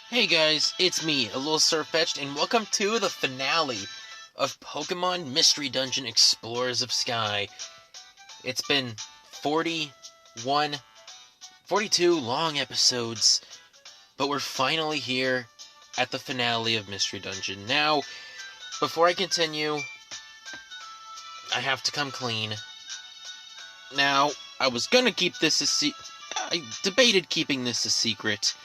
Hey guys, it's me, a little Sirfetch'd, and welcome to the finale of Pokémon Mystery Dungeon Explorers of Sky. It's been 41, 42 long episodes, but we're finally here at the finale of Mystery Dungeon. Now, before I continue, I have to come clean. Now, I was gonna keep this I debated keeping this a secret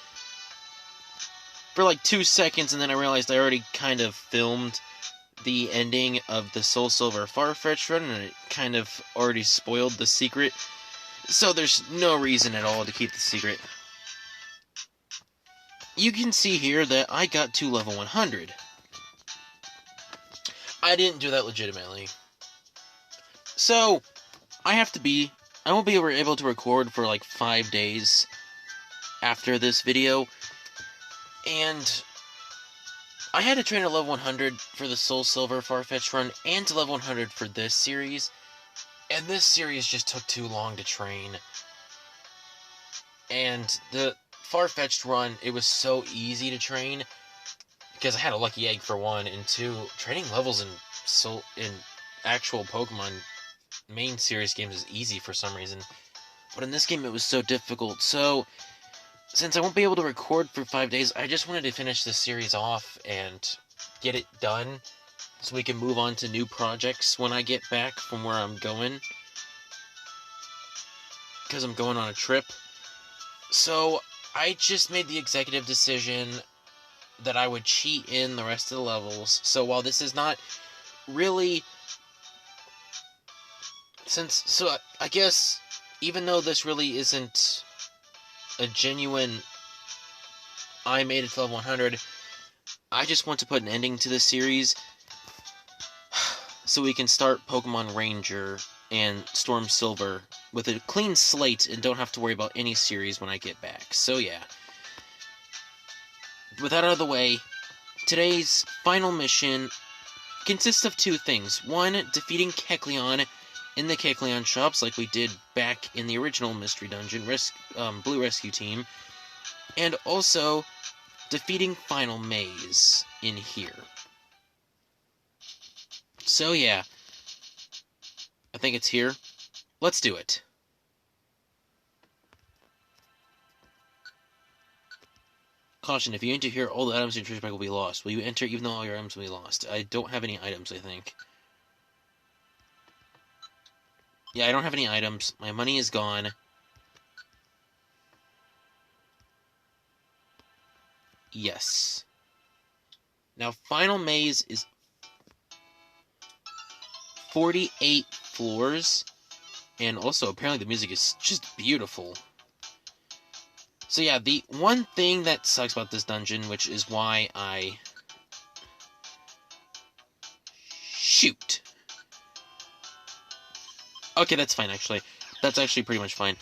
for like 2 seconds, and then I realized I already kind of filmed the ending of the Soul Silver Farfetch'd Run, and it kind of already spoiled the secret. So there's no reason at all to keep the secret. You can see here that I got to level 100. I didn't do that legitimately. So, I won't be able to record for like 5 days after this video. And I had to train at level 100 for the Soul Silver Farfetch'd Run and to level 100 for this series. And this series just took too long to train. And the Farfetch'd Run, it was so easy to train because I had a lucky egg for one, and two, training levels in actual Pokemon main series games is easy for some reason. But in this game it was so difficult. So since I won't be able to record for 5 days, I just wanted to finish this series off and get it done so we can move on to new projects when I get back from where I'm going. Because I'm going on a trip. So I just made the executive decision that I would cheat in the rest of the levels. So while this is not really... I guess, even though this really isn't a genuine I made it to level 100, I just want to put an ending to this series so we can start Pokemon Ranger and Storm Silver with a clean slate and don't have to worry about any series when I get back. So yeah. With that out of the way, today's final mission consists of two things. One, defeating Kecleon in the Kecleon shops like we did back in the original Mystery Dungeon, Blue Rescue Team, and also defeating Final Maze in here. So yeah, I think it's here. Let's do it. Caution, if you enter here, all the items in your treasure pack will be lost. Will you enter even though all your items will be lost? I don't have any items, I think. Yeah, I don't have any items. My money is gone. Yes. Now, Final Maze is 48 floors. And also, apparently the music is just beautiful. So yeah, the one thing that sucks about this dungeon, which is why I... Shoot! Okay, that's fine, actually. That's actually pretty much fine.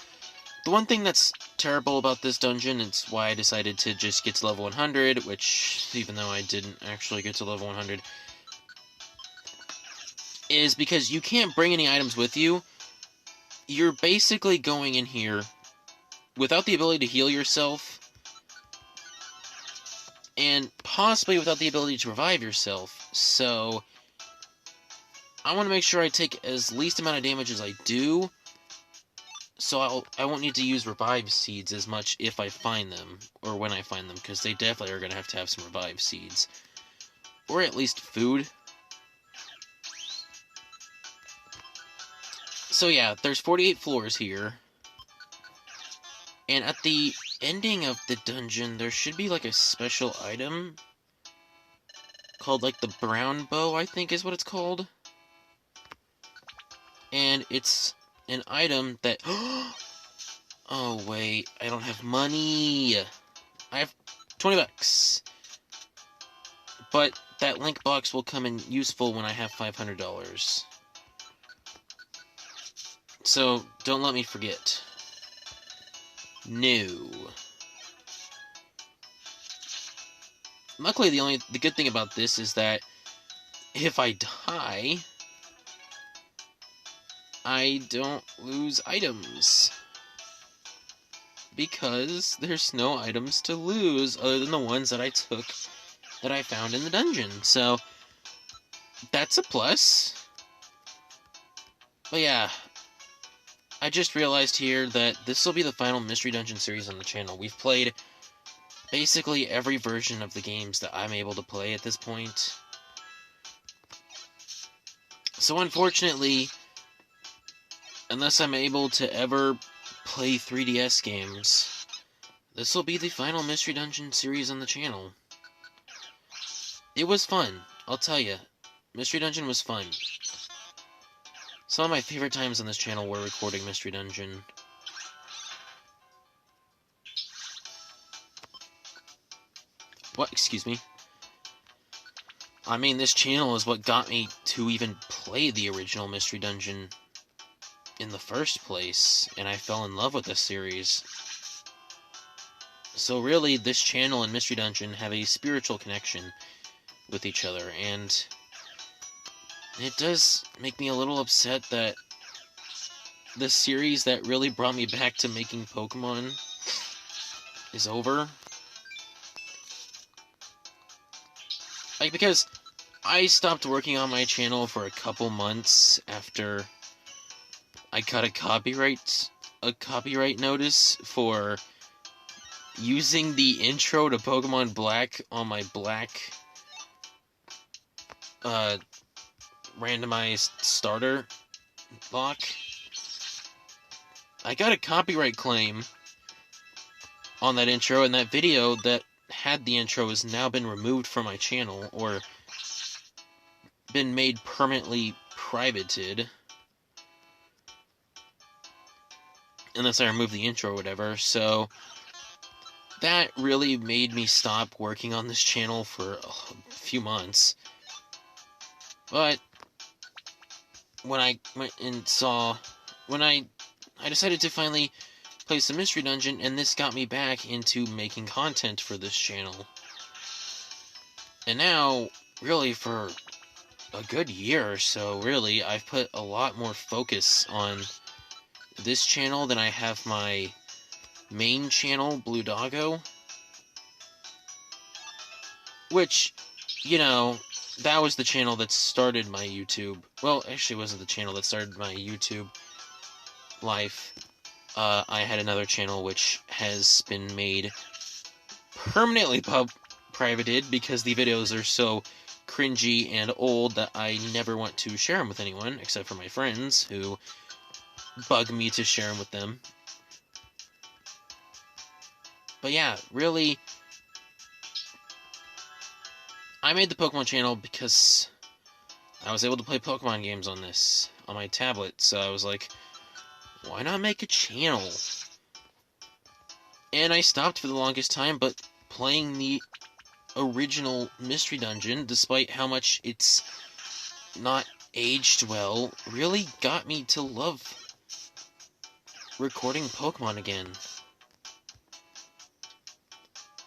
The one thing that's terrible about this dungeon, it's why I decided to just get to level 100, which, even though I didn't actually get to level 100, is because you can't bring any items with you. You're basically going in here without the ability to heal yourself, and possibly without the ability to revive yourself, so I want to make sure I take as least amount of damage as I do, so I won't need to use revive seeds as much if I find them, or when I find them, because they definitely are going to have some revive seeds. Or at least food. So yeah, there's 48 floors here. And at the ending of the dungeon, there should be like a special item called like the brown bow, I think is what it's called. And it's an item that... Oh, wait. I don't have money. I have 20 bucks. But that link box will come in useful when I have $500. So, don't let me forget. No. Luckily, the good thing about this is that if I die, I don't lose items. because there's no items to lose other than the ones that I found in the dungeon. So, that's a plus. But yeah, I just realized here that this will be the final Mystery Dungeon series on the channel. We've played basically every version of the games that I'm able to play at this point. So unfortunately, unless I'm able to ever play 3DS games, this will be the final Mystery Dungeon series on the channel. It was fun, I'll tell you. Mystery Dungeon was fun. Some of my favorite times on this channel were recording Mystery Dungeon. What? Excuse me? I mean, this channel is what got me to even play the original Mystery Dungeon in the first place, and I fell in love with this series. So really, this channel and Mystery Dungeon have a spiritual connection with each other, and it does make me a little upset that the series that really brought me back to making Pokemon is over. Like, because I stopped working on my channel for a couple months after I got a copyright notice for using the intro to Pokemon Black on my Black randomized starter block. I got a copyright claim on that intro, and that video that had the intro has now been removed from my channel, or been made permanently privated. Unless I remove the intro or whatever, so that really made me stop working on this channel for a few months. But when I went and saw, I decided to finally play some Mystery Dungeon, and this got me back into making content for this channel. And now, really, for a good year or so, really, I've put a lot more focus on this channel than I have my main channel, Blue Doggo. Which, you know, that was the channel that started my YouTube. Well, actually, it wasn't the channel that started my YouTube life. I had another channel which has been made permanently privated because the videos are so cringy and old that I never want to share them with anyone, except for my friends, who bug me to share them with them. But yeah, really, I made the Pokemon channel because I was able to play Pokemon games on this, on my tablet, so I was like, why not make a channel? And I stopped for the longest time, but playing the original Mystery Dungeon, despite how much it's not aged well, really got me to love recording Pokemon again.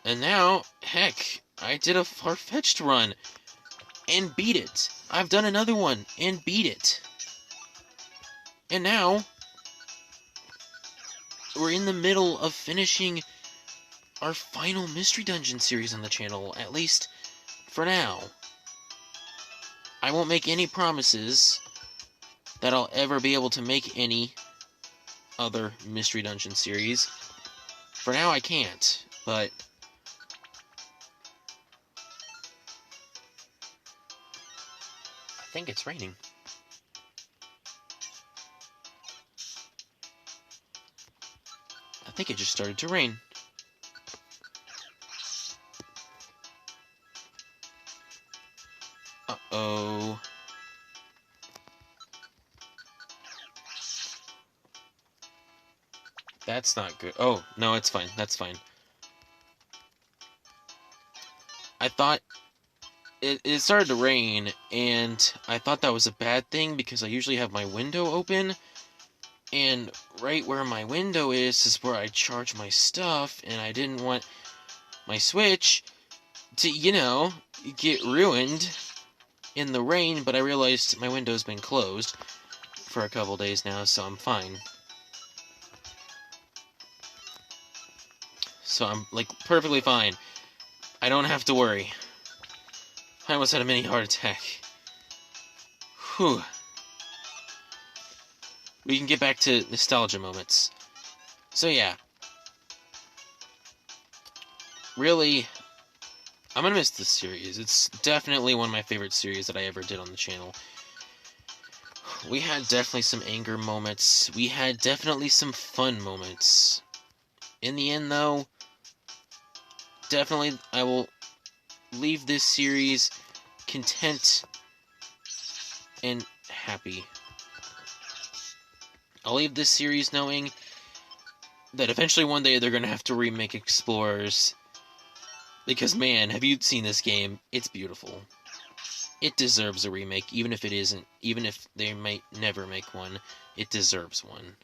And now, heck, I did a Farfetch'd run and beat it. I've done another one and beat it. And now we're in the middle of finishing our final Mystery Dungeon series on the channel, at least for now. I won't make any promises that I'll ever be able to make any other Mystery Dungeon series. For now, I can't, but I think it's raining. I think it just started to rain. Uh-oh. That's not good. Oh, no, it's fine. That's fine. I thought it started to rain, and I thought that was a bad thing because I usually have my window open, and right where my window is where I charge my stuff, and I didn't want my Switch to, you know, get ruined in the rain, but I realized my window's been closed for a couple days now, so I'm fine. so I'm, like, perfectly fine. I don't have to worry. I almost had a mini heart attack. Whew. We can get back to nostalgia moments. So yeah. Really, I'm gonna miss this series. It's definitely one of my favorite series that I ever did on the channel. We had definitely some anger moments. We had definitely some fun moments. In the end, though, definitely I will leave this series content and happy. I'll leave this series knowing that eventually one day they're going to have to remake Explorers. Because, man, have you seen this game? It's beautiful. It deserves a remake, even if it isn't. Even if they might never make one, it deserves one.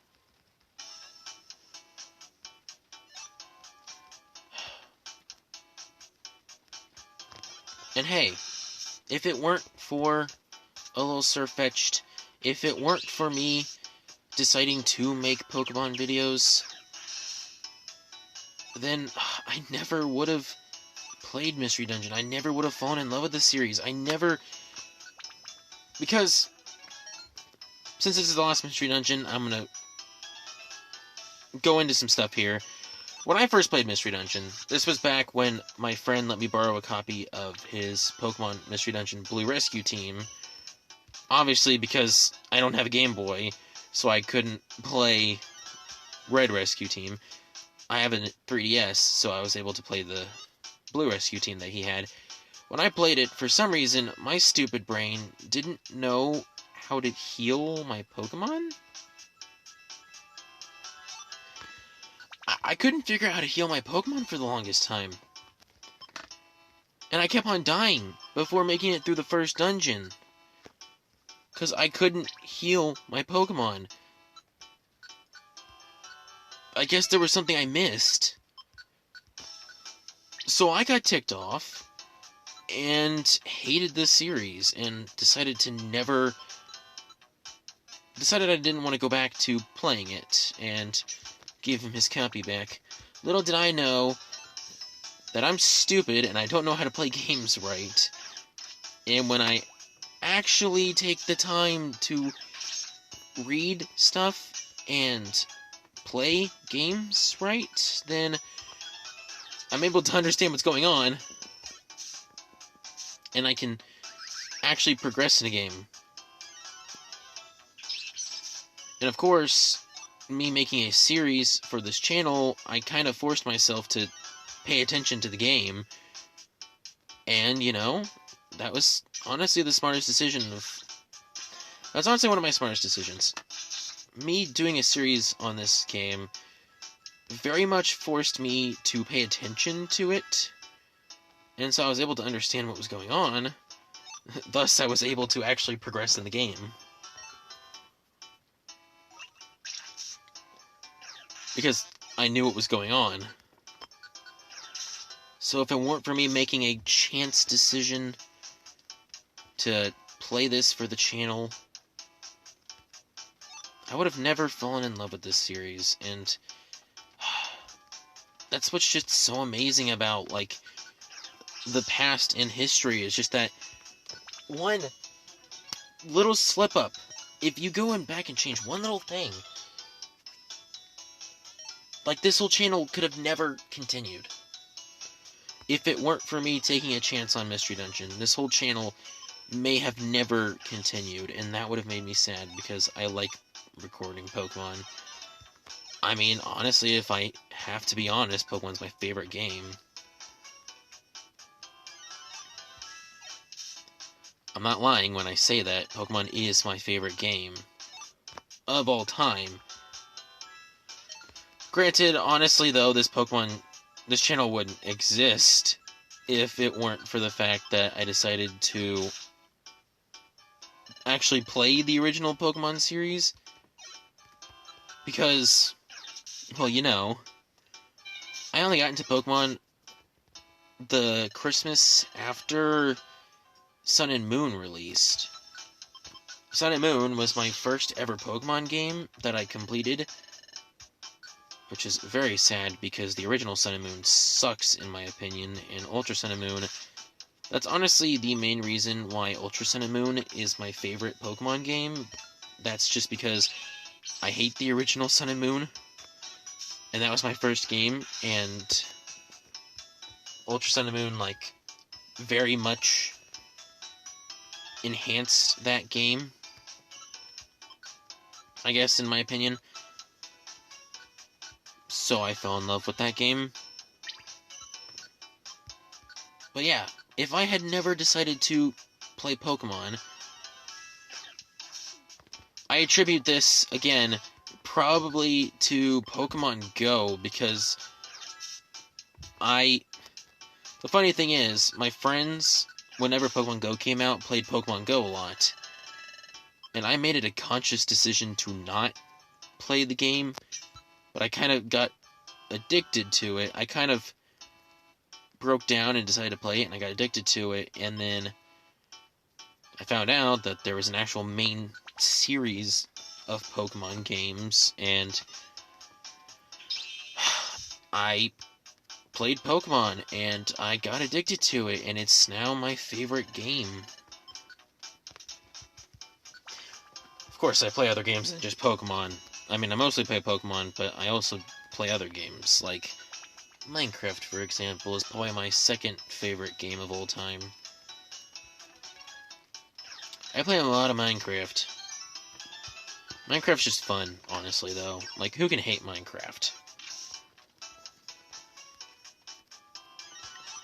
And hey, if it weren't for a little Sirfetch'd, if it weren't for me deciding to make Pokemon videos, then I never would have played Mystery Dungeon. I never would have fallen in love with the series. Because, since this is the last Mystery Dungeon, I'm gonna go into some stuff here. When I first played Mystery Dungeon, this was back when my friend let me borrow a copy of his Pokemon Mystery Dungeon Blue Rescue Team. Obviously, because I don't have a Game Boy, so I couldn't play Red Rescue Team. I have a 3DS, so I was able to play the Blue Rescue Team that he had. When I played it, for some reason, my stupid brain didn't know how to heal my Pokemon. I couldn't figure out how to heal my Pokemon for the longest time. And I kept on dying before making it through the first dungeon. Because I couldn't heal my Pokemon. I guess there was something I missed. So I got ticked off and hated this series and decided I didn't want to go back to playing it and give him his copy back. Little did I know that I'm stupid and I don't know how to play games right. And when I actually take the time to read stuff and play games right, then I'm able to understand what's going on, and I can actually progress in a game. And of course, me making a series for this channel, I kind of forced myself to pay attention to the game, and, you know, that was honestly the smartest decision that's honestly one of my smartest decisions. Me doing a series on this game very much forced me to pay attention to it, and so I was able to understand what was going on. Thus, I was able to actually progress in the game. Because I knew what was going on. So if it weren't for me making a chance decision to play this for the channel, I would have never fallen in love with this series, and that's what's just so amazing about, like, the past in history, is just that one little slip-up, if you go in back and change one little thing, like, this whole channel could have never continued. If it weren't for me taking a chance on Mystery Dungeon, this whole channel may have never continued, and that would have made me sad, because I like recording Pokemon. I mean, honestly, if I have to be honest, Pokemon's my favorite game. I'm not lying when I say that. Pokemon is my favorite game of all time. Granted, honestly, though, this channel wouldn't exist if it weren't for the fact that I decided to actually play the original Pokemon series. Because, well, you know, I only got into Pokemon the Christmas after Sun and Moon released. Sun and Moon was my first ever Pokemon game that I completed. which is very sad because the original Sun and Moon sucks in my opinion, and Ultra Sun and Moon, that's honestly the main reason why Ultra Sun and Moon is my favorite Pokemon game. That's just because I hate the original Sun and Moon, and that was my first game, and Ultra Sun and Moon, like, very much enhanced that game, I guess, in my opinion. So I fell in love with that game. But yeah, if I had never decided to play Pokemon, I attribute this, again, probably to Pokemon Go, because the funny thing is, my friends, whenever Pokemon Go came out, played Pokemon Go a lot. And I made it a conscious decision to not play the game, but I kind of got addicted to it. I kind of broke down and decided to play it, and I got addicted to it, and then I found out that there was an actual main series of Pokemon games, and I played Pokemon, and I got addicted to it, and it's now my favorite game. Of course, I play other games than just Pokemon. I mean, I mostly play Pokemon, but I also play other games, like Minecraft, for example, is probably my second favorite game of all time. I play a lot of Minecraft. Minecraft's just fun, honestly, though. Like, who can hate Minecraft?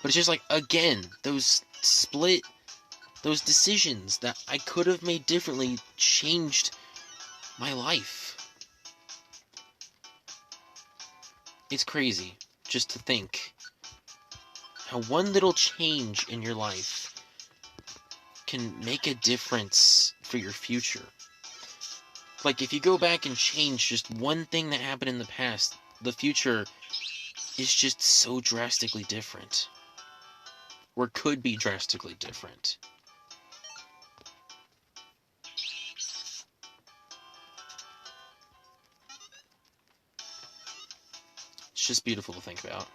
But it's just like, again, those decisions that I could have made differently changed my life. It's crazy just to think how one little change in your life can make a difference for your future. Like, if you go back and change just one thing that happened in the past, the future is just so drastically different. Or could be drastically different. It's just beautiful to think about.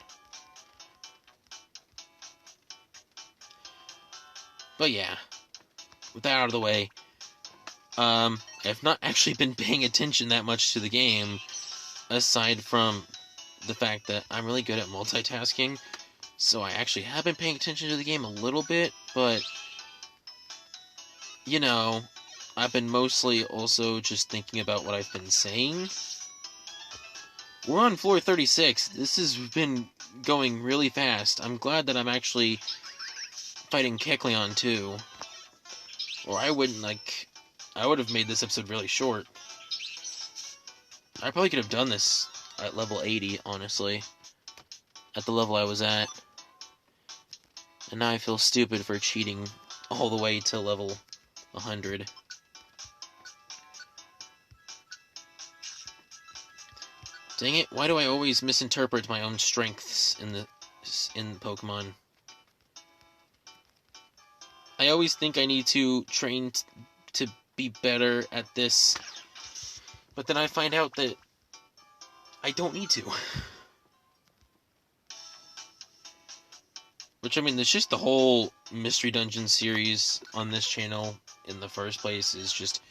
But yeah, with that out of the way, I've not actually been paying attention that much to the game, aside from the fact that I'm really good at multitasking, so I actually have been paying attention to the game a little bit, but, you know, I've been mostly also just thinking about what I've been saying. We're on floor 36. This has been going really fast. I'm glad that I'm actually fighting Kecleon too. Or I would have made this episode really short. I probably could have done this at level 80, honestly. At the level I was at. And now I feel stupid for cheating all the way to level 100. Dang it, why do I always misinterpret my own strengths in Pokemon? I always think I need to train to be better at this, but then I find out that I don't need to. Which, I mean, it's just the whole Mystery Dungeon series on this channel in the first place is just...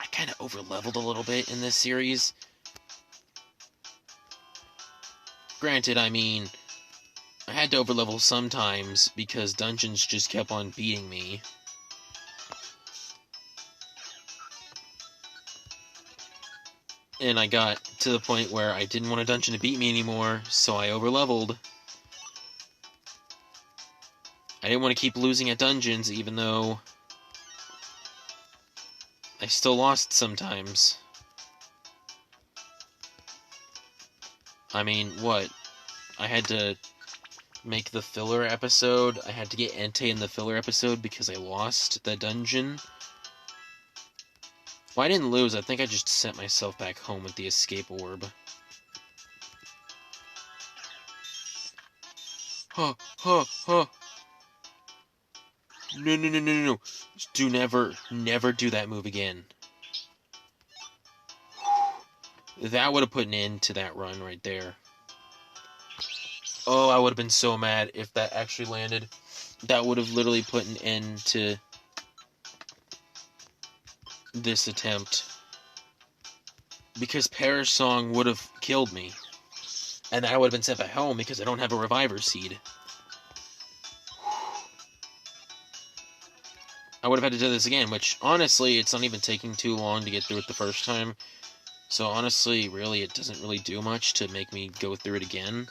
I kind of over-leveled a little bit in this series. Granted, I mean, I had to over-level sometimes because dungeons just kept on beating me. And I got to the point where I didn't want a dungeon to beat me anymore, so I over-leveled. I didn't want to keep losing at dungeons, even though I still lost sometimes. I mean, what? I had to make the filler episode. I had to get Entei in the filler episode because I lost the dungeon. Well, I didn't lose. I think I just sent myself back home with the escape orb. Huh, huh, huh. No, no, no, no, no, no. Do never do that move again. That would have put an end to that run right there. Oh, I would have been so mad if that actually landed. That would have literally put an end to this attempt. Because Perish Song would have killed me. And I would have been sent back home because I don't have a Reviver Seed. I would have had to do this again, which, honestly, it's not even taking too long to get through it the first time. So, honestly, really, it doesn't really do much to make me go through it again.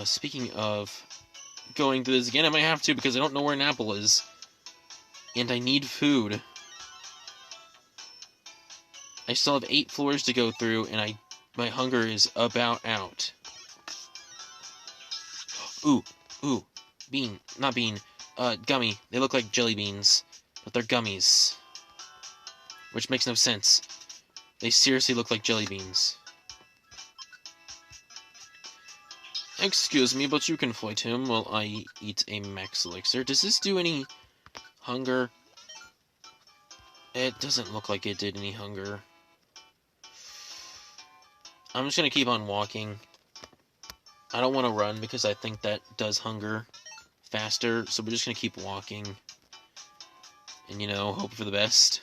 Speaking of going through this again, I might have to because I don't know where an apple is. And I need food. I still have 8 floors to go through, and my hunger is about out. Ooh, bean, not bean, gummy. They look like jelly beans, but they're gummies. Which makes no sense. They seriously look like jelly beans. Excuse me, but you can fight him while I eat a max elixir. Does this do any hunger? It doesn't look like it did any hunger. I'm just gonna keep on walking. I don't want to run because I think that does hunger faster, so we're just gonna keep walking. And, hope for the best.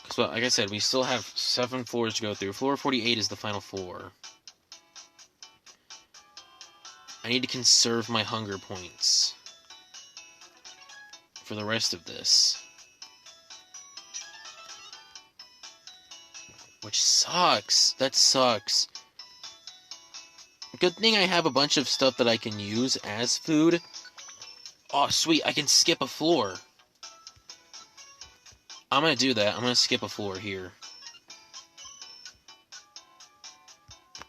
Because, like I said, we still have 7 floors to go through. Floor 48 is the final floor. I need to conserve my hunger points for the rest of this. Which sucks. That sucks. Good thing I have a bunch of stuff that I can use as food. Oh, sweet. I can skip a floor. I'm going to do that. I'm going to skip a floor here.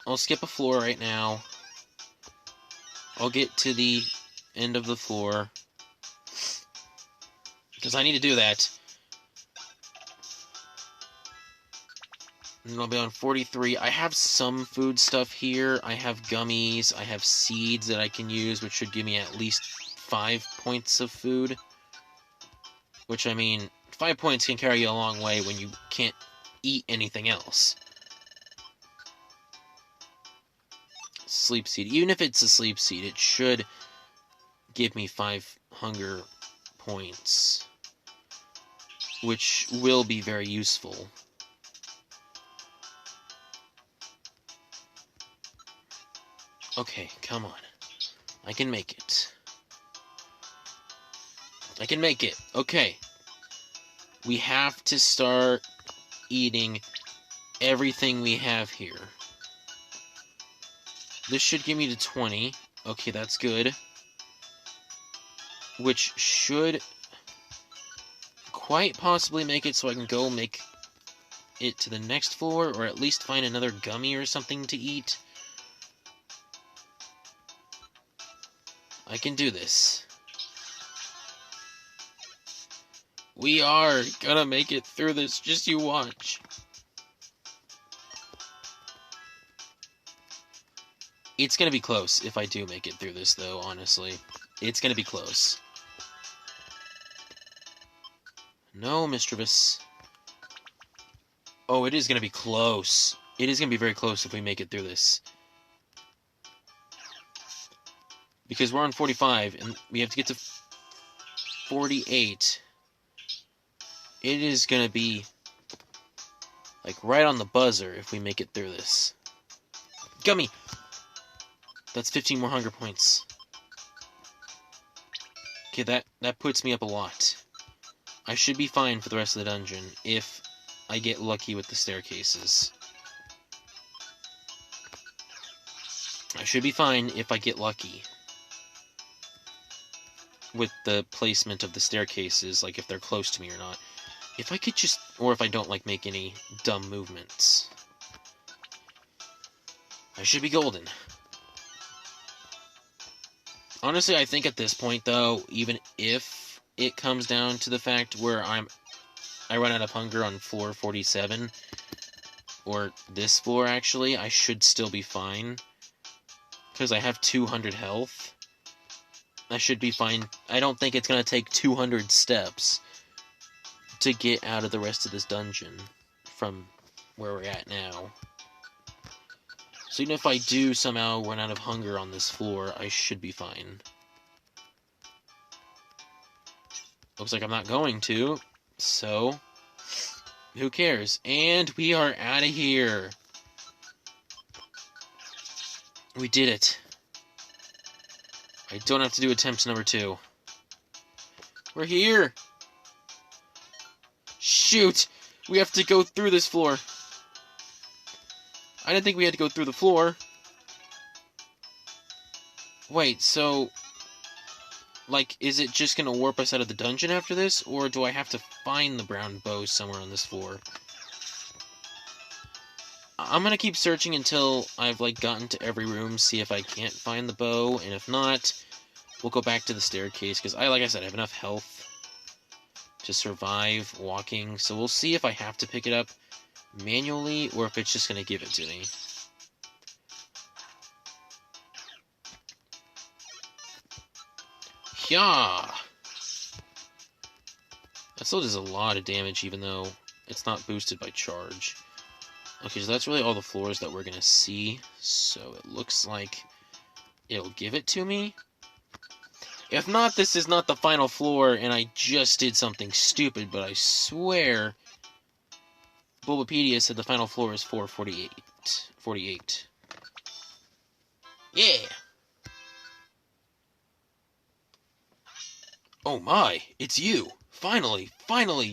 I'll skip a floor right now. I'll get to the end of the floor. Because I need to do that. And I'll be on 43. I have some food stuff here. I have gummies. I have seeds that I can use, which should give me at least 5 points of food. Which, 5 points can carry you a long way when you can't eat anything else. Sleep seed. Even if it's a sleep seed, it should give me 5 hunger points. Which will be very useful. Okay, come on. I can make it. I can make it. Okay. We have to start eating everything we have here. This should give me to 20. Okay, that's good. Which should quite possibly make it so I can go make it to the next floor, or at least find another gummy or something to eat. I can do this. We are gonna make it through this, just you watch. It's gonna be close if I do make it through this, though, honestly. It's gonna be close. No, Mischievous. Oh, it is gonna be close. It is gonna be very close if we make it through this. Because we're on 45, and we have to get to 48. It is going to be, right on the buzzer if we make it through this. Gummy! That's 15 more hunger points. Okay, that puts me up a lot. I should be fine for the rest of the dungeon if I get lucky with the staircases. I should be fine if I get lucky with the placement of the staircases, if they're close to me or not. If I could just, or if I don't, make any dumb movements. I should be golden. Honestly, I think at this point, though, even if it comes down to the fact where I run out of hunger on floor 47, or this floor, actually, I should still be fine. Because I have 200 health. I should be fine. I don't think it's going to take 200 steps to get out of the rest of this dungeon from where we're at now. So even if I do somehow run out of hunger on this floor, I should be fine. Looks like I'm not going to, so who cares? And we are out of here. We did it. I don't have to do attempt number 2. We're here. Shoot! We have to go through this floor. I didn't think we had to go through the floor. Wait, so... like, is it just gonna warp us out of the dungeon after this? Or do I have to find the brown bow somewhere on this floor? I'm gonna keep searching until I've, like, gotten to every room, see if I can't find the bow, and if not, we'll go back to the staircase, because like I said, I have enough health to survive walking, so we'll see if I have to pick it up manually, or if it's just gonna give it to me. Yeah! That still does a lot of damage, even though it's not boosted by charge. Okay, so that's really all the floors that we're gonna see, so it looks like it'll give it to me. If not, this is not the final floor, and I just did something stupid, but I swear Bulbapedia said the final floor is 448. Yeah! Oh my, it's you! Finally,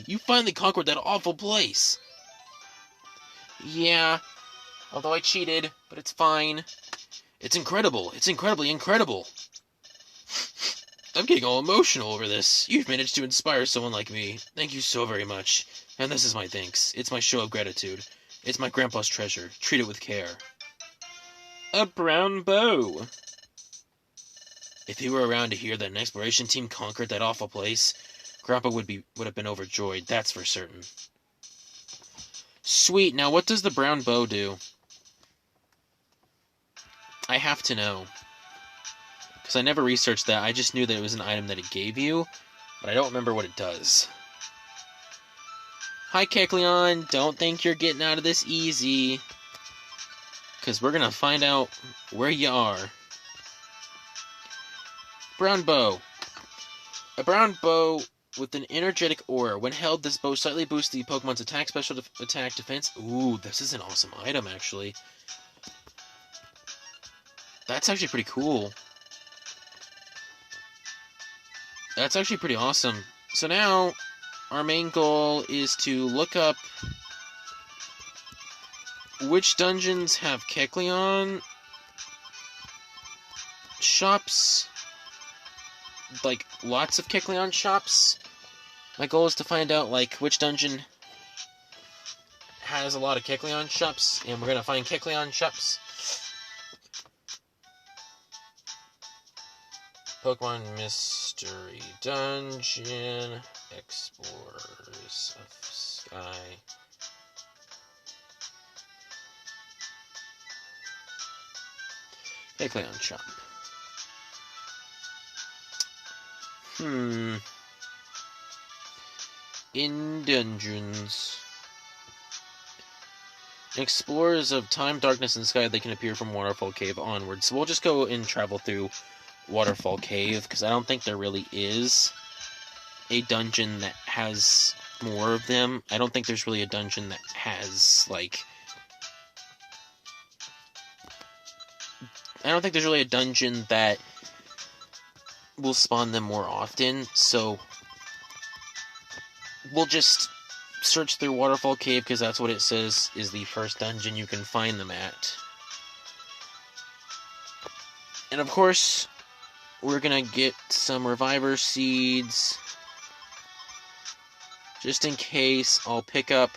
you finally conquered that awful place! Yeah, although I cheated, but it's fine. It's incredible, it's incredibly incredible! I'm getting all emotional over this. You've managed to inspire someone like me. Thank you so very much. And this is my thanks. It's my show of gratitude. It's my grandpa's treasure. Treat it with care. A brown bow. If he were around to hear that an exploration team conquered that awful place, Grandpa would have been overjoyed, that's for certain. Sweet, now what does the brown bow do? I have to know. Because I never researched that, I just knew that it was an item that it gave you, but I don't remember what it does. Hi, Kecleon, don't think you're getting out of this easy. Because we're going to find out where you are. Brown bow. A brown bow with an energetic aura. When held, this bow slightly boosts the Pokemon's attack, special attack, defense. Ooh, this is an awesome item, actually. That's actually pretty cool. That's actually pretty awesome. So now, our main goal is to look up which dungeons have Kecleon shops. Like, lots of Kecleon shops. My goal is to find out, like, which dungeon has a lot of Kecleon shops, and we're gonna find Kecleon shops. Pokemon Mystery Dungeon, Explorers of Sky. Kecleon shop. In dungeons. Explorers of Time, Darkness, and Sky, they can appear from Waterfall Cave onwards. So we'll just go and travel through Waterfall Cave, because I don't think there really is a dungeon that has more of them. I don't think there's really a dungeon that has, like... I don't think there's really a dungeon that will spawn them more often, so we'll just search through Waterfall Cave, because that's what it says is the first dungeon you can find them at. And of course, we're gonna get some Reviver Seeds, just in case. I'll pick up,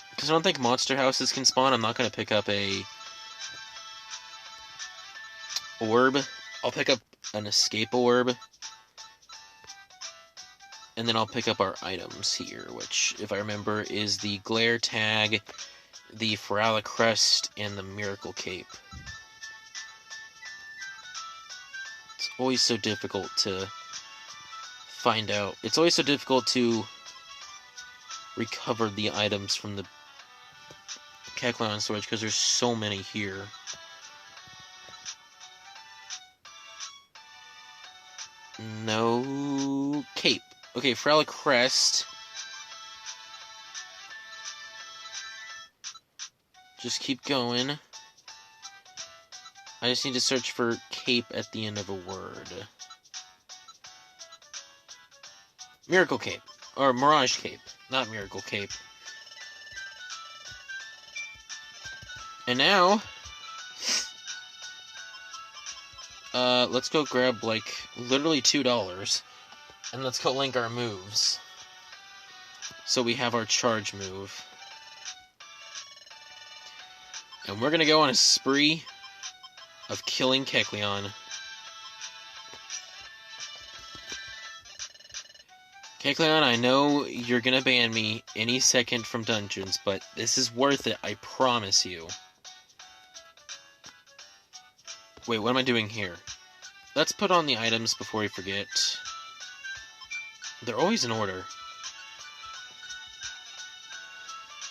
because I don't think monster houses can spawn, I'm not gonna pick up a orb. I'll pick up an escape orb, and then I'll pick up our items here, which, if I remember, is the Glare Tag, the Ferala Crest, and the Miracle Cape. It's always so difficult to find out. It's always so difficult to recover the items from the Kecleon storage, because there's so many here. No cape. Okay, Frolic Crest. Just keep going. I just need to search for cape at the end of a word. Miracle Cape. Or Mirage Cape. Not Miracle Cape. And now, let's go grab, like, literally $2. And let's go link our moves. So we have our charge move. And we're gonna go on a spree of killing Kecleon. Kecleon, I know you're gonna ban me any second from dungeons, but this is worth it, I promise you. Wait, what am I doing here? Let's put on the items before we forget. They're always in order.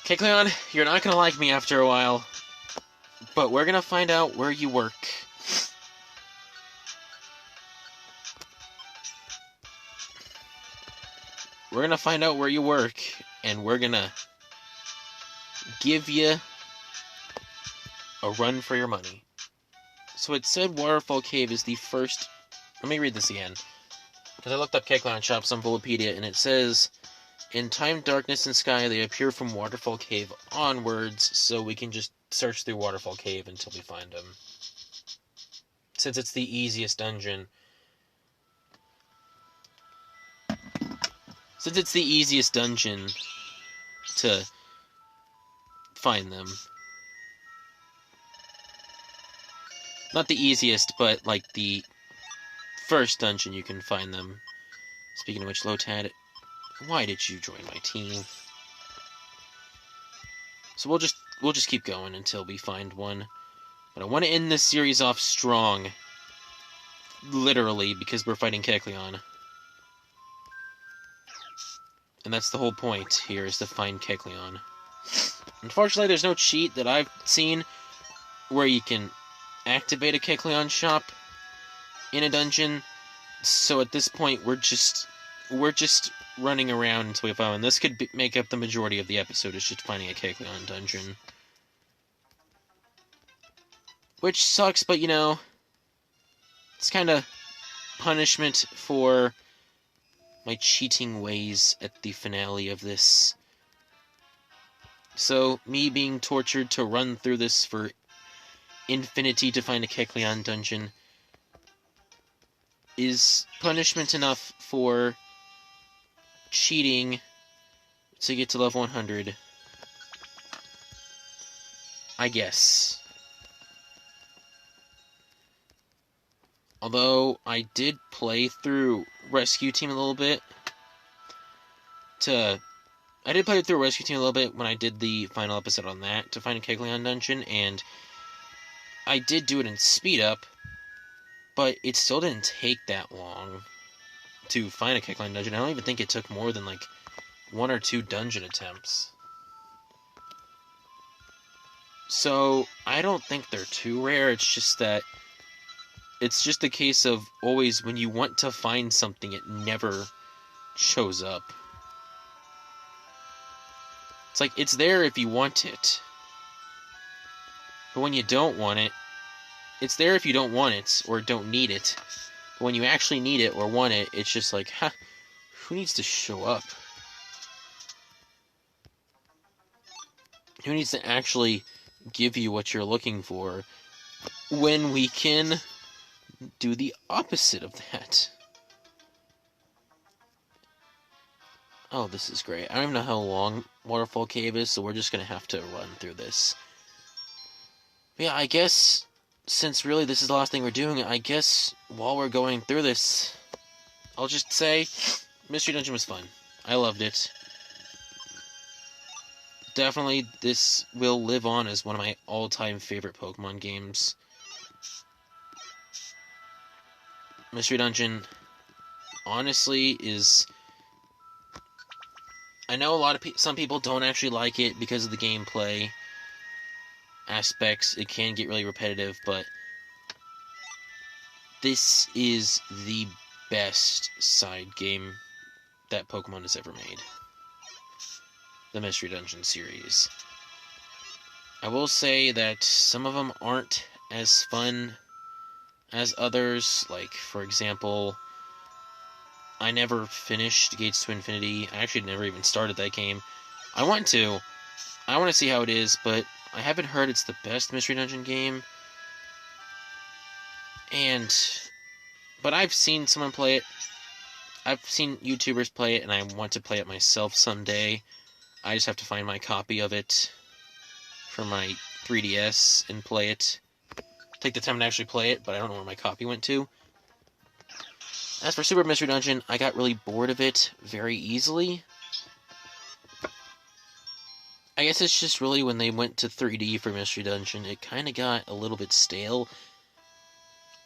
Kecleon, you're not gonna like me after a while, but we're gonna find out where you work. We're gonna find out where you work, and we're gonna give you a run for your money. So it said Waterfall Cave is the first... Let me read this again. Because I looked up Kecleon shops on Bulbapedia, and it says, in time, darkness, and sky, they appear from Waterfall Cave onwards, so we can just search through Waterfall Cave until we find them. Since it's the easiest dungeon. Since it's the easiest dungeon to find them. Not the easiest, but like the first dungeon you can find them. Speaking of which, Lotad, why did you join my team? So we'll just keep going until we find one. But I want to end this series off strong. Literally, because we're fighting Kecleon. And that's the whole point here, is to find Kecleon. Unfortunately, there's no cheat that I've seen where you can activate a Kecleon shop in a dungeon. So at this point, we're just running around until we find one. This could make up the majority of the episode, is just finding a Kecleon dungeon. Which sucks, but you know, it's kind of punishment for my cheating ways at the finale of this. So, me being tortured to run through this for infinity to find a Kecleon dungeon is punishment enough for cheating to get to level 100. I guess. Although, I did play through Rescue Team a little bit. I did play through Rescue Team a little bit when I did the final episode on that to find a Kecleon dungeon, and I did do it in speed up, but it still didn't take that long to find a Kecleon dungeon. I don't even think it took more than like 1 or 2 dungeon attempts. So, I don't think they're too rare, it's just that it's just a case of always when you want to find something, it never shows up. It's like, it's there if you want it. But when you don't want it, it's there if you don't want it, or don't need it. But when you actually need it or want it, it's just like, ha, who needs to show up? Who needs to actually give you what you're looking for when we can do the opposite of that? Oh, this is great. I don't even know how long Waterfall Cave is, so we're just going to have to run through this. But yeah, I guess, since really this is the last thing we're doing, I guess while we're going through this, I'll just say, Mystery Dungeon was fun. I loved it. Definitely, this will live on as one of my all-time favorite Pokemon games. Mystery Dungeon, honestly, is... I know some people don't actually like it because of the gameplay aspects. It can get really repetitive, but this is the best side game that Pokemon has ever made. The Mystery Dungeon series. I will say that some of them aren't as fun as others. Like, for example, I never finished Gates to Infinity. I actually never even started that game. I want to see how it is, but I haven't heard it's the best Mystery Dungeon game. But I've seen someone play it. I've seen YouTubers play it, and I want to play it myself someday. I just have to find my copy of it for my 3DS and play it. Take the time to actually play it, but I don't know where my copy went to. As for Super Mystery Dungeon, I got really bored of it very easily. I guess it's just really when they went to 3D for Mystery Dungeon, it kind of got a little bit stale.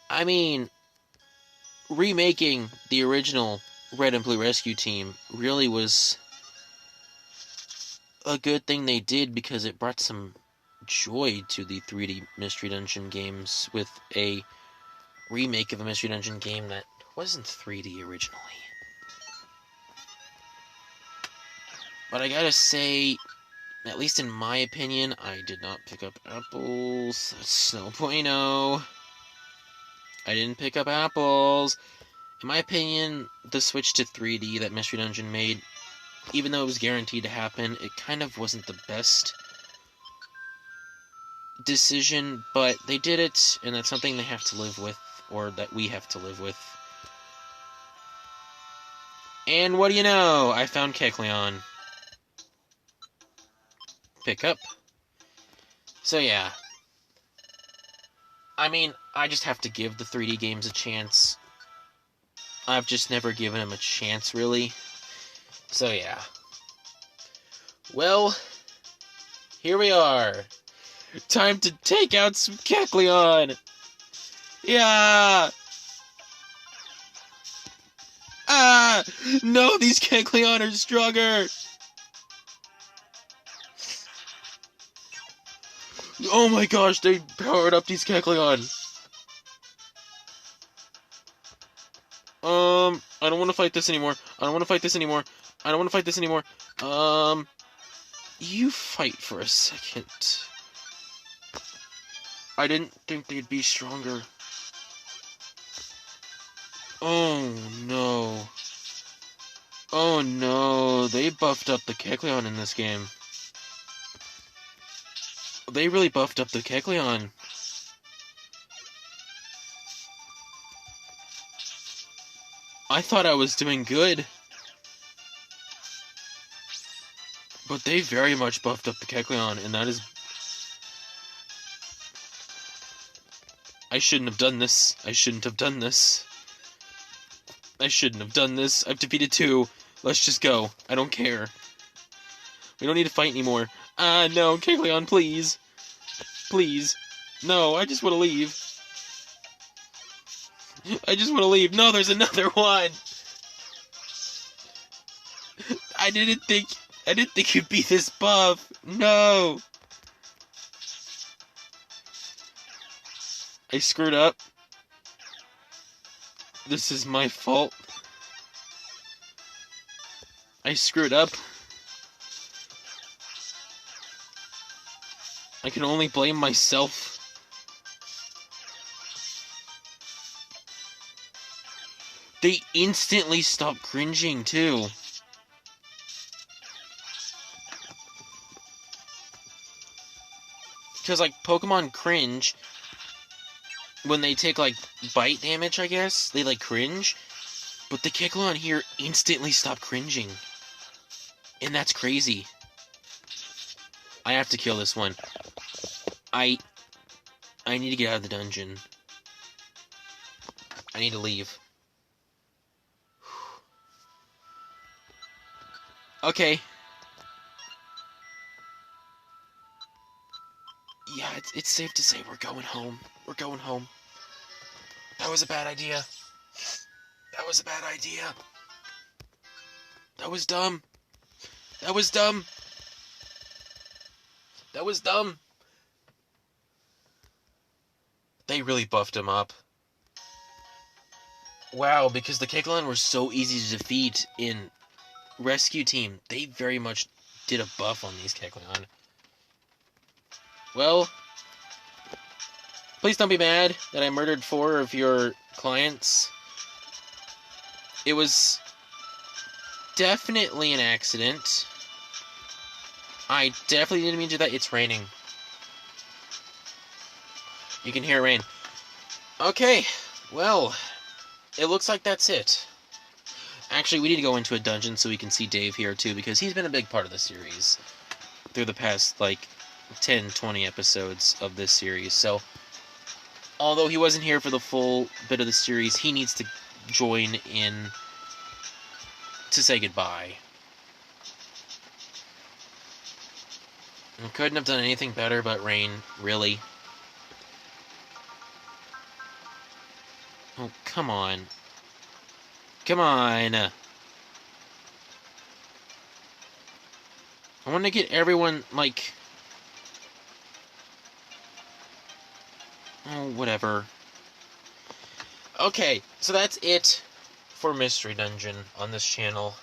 I mean, remaking the original Red and Blue Rescue Team really was a good thing they did, because it brought some joy to the 3D Mystery Dungeon games with a remake of a Mystery Dungeon game that wasn't 3D originally. But I gotta say, at least in my opinion, I did not pick up apples. That's no bueno. I didn't pick up apples. In my opinion, the switch to 3D that Mystery Dungeon made, even though it was guaranteed to happen, it kind of wasn't the best decision, but they did it, and that's something they have to live with, or that we have to live with. And what do you know? I found Kecleon. Pick up. So yeah. I mean, I just have to give the 3D games a chance. I've just never given them a chance, really. So yeah. Well, here we are. Time to take out some Kecleon! Yeah! Ah! No, these Kecleon are stronger! Oh my gosh, they powered up these Kecleon! I don't want to fight this anymore. You fight for a second. I didn't think they'd be stronger. Oh no. Oh no, they buffed up the Kecleon in this game. They really buffed up the Kecleon. I thought I was doing good. But they very much buffed up the Kecleon, and that is... I shouldn't have done this. I've defeated 2. Let's just go. I don't care. We don't need to fight anymore. Ah, no, Kecleon, please. Please. No, I just want to leave. No, there's another one! I didn't think you'd be this buff. No! I screwed up. This is my fault. I screwed up. I can only blame myself. They instantly stop cringing, too. Because, like, Pokemon cringe when they take, like, bite damage, I guess. They, like, cringe. But the Kecleon here instantly stop cringing. And that's crazy. I have to kill this one. I need to get out of the dungeon. I need to leave. Okay. Yeah, it's safe to say we're going home. That was a bad idea. That was dumb. That was dumb. That was dumb. They really buffed him up. Wow, because the Kecleon were so easy to defeat in Rescue Team, they very much did a buff on these Kecleon. Well, please don't be mad that I murdered 4 of your clients. It was definitely an accident. I definitely didn't mean to do that. It's raining. You can hear it rain. Okay, well, it looks like that's it. Actually, we need to go into a dungeon so we can see Dave here, too, because he's been a big part of the series through the past, 10, 20 episodes of this series. So, although he wasn't here for the full bit of the series, he needs to join in to say goodbye. I couldn't have done anything better but rain, really. Oh, come on. Come on. I want to get everyone, oh, whatever. Okay, so that's it for Mystery Dungeon on this channel.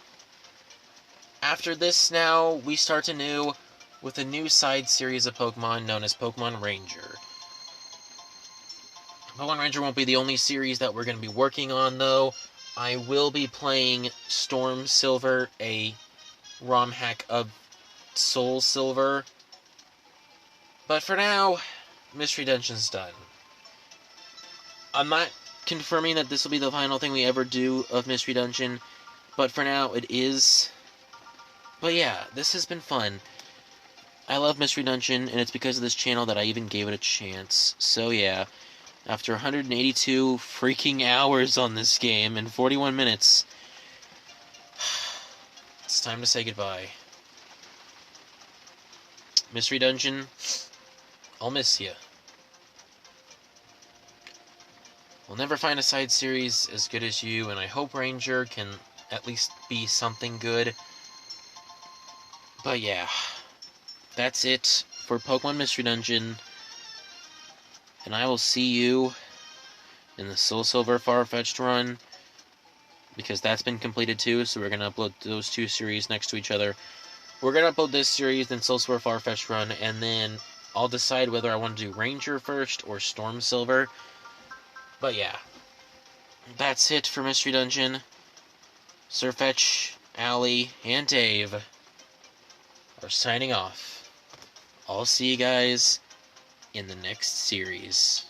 After this now, we start anew with a new side series of Pokemon known as Pokemon Ranger. Pokemon Ranger won't be the only series that we're going to be working on, though. I will be playing Storm Silver, a ROM hack of Soul Silver. But for now, Mystery Dungeon's done. I'm not confirming that this will be the final thing we ever do of Mystery Dungeon, but for now, it is. But yeah, this has been fun. I love Mystery Dungeon, and it's because of this channel that I even gave it a chance. So yeah, after 182 freaking hours on this game in 41 minutes, it's time to say goodbye. Mystery Dungeon, I'll miss you. We'll never find a side series as good as you, and I hope Ranger can at least be something good. But yeah, that's it for Pokemon Mystery Dungeon, and I will see you in the Soul Silver Farfetch'd Run, because that's been completed too, so we're going to upload those 2 series next to each other. We're going to upload this series, then Soul Silver Farfetch'd Run, and then I'll decide whether I want to do Ranger first or Storm Silver. But yeah, that's it for Mystery Dungeon. Sirfetch'd, Allie, and Dave are signing off. I'll see you guys in the next series.